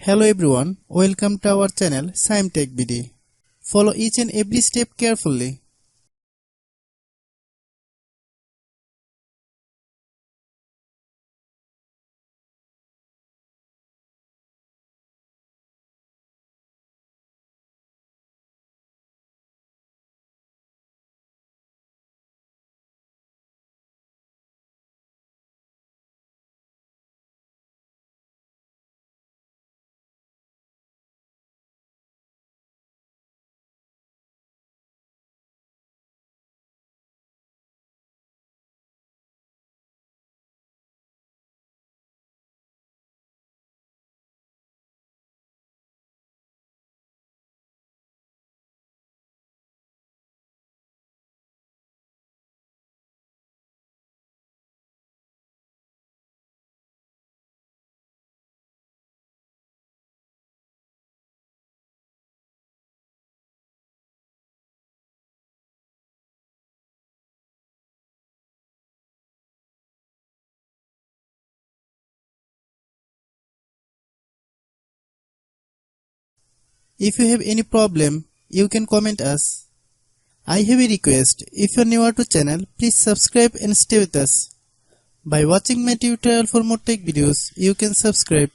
Hello everyone, welcome to our channel Shaem Tech BD. Follow each and every step carefully. If you have any problem, you can comment us. I have a request, if you are newer to channel, please subscribe and stay with us. By watching my tutorial for more tech videos, you can subscribe.